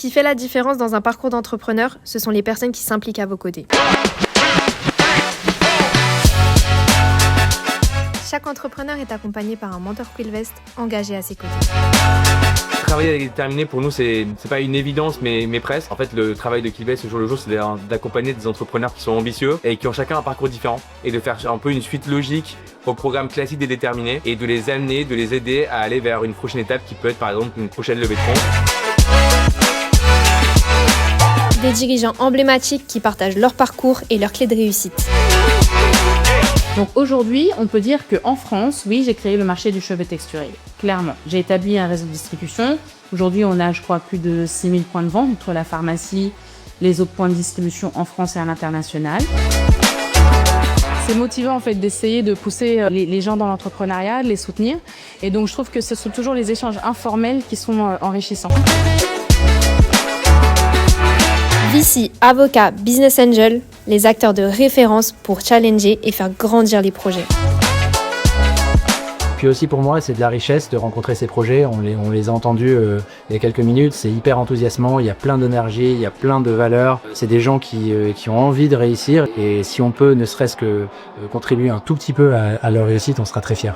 qui fait la différence dans un parcours d'entrepreneur, ce sont les personnes qui s'impliquent à vos côtés. Chaque entrepreneur est accompagné par un mentor Quillvest engagé à ses côtés. Travailler avec les déterminés, pour nous, c'est pas une évidence, mais presque. En fait, le travail de Quillvest au jour le jour, c'est d'accompagner des entrepreneurs qui sont ambitieux et qui ont chacun un parcours différent et de faire un peu une suite logique au programme classique des déterminés et de les amener, de les aider à aller vers une prochaine étape qui peut être par exemple une prochaine levée de fonds. Des dirigeants emblématiques qui partagent leur parcours et leurs clés de réussite. Donc aujourd'hui, on peut dire qu'en France, oui, j'ai créé le marché du cheveu texturé, clairement. J'ai établi un réseau de distribution. Aujourd'hui, on a, je crois, plus de 6000 points de vente entre la pharmacie, les autres points de distribution en France et à l'international. C'est motivant en fait d'essayer de pousser les gens dans l'entrepreneuriat, de les soutenir. Et donc je trouve que ce sont toujours les échanges informels qui sont enrichissants. VC, avocats, business angels, les acteurs de référence pour challenger et faire grandir les projets. Puis aussi pour moi, c'est de la richesse de rencontrer ces projets. On les a entendus il y a quelques minutes. C'est hyper enthousiasmant, il y a plein d'énergie, il y a plein de valeurs. C'est des gens qui ont envie de réussir. Et si on peut ne serait-ce que contribuer un tout petit peu à leur réussite, on sera très fiers.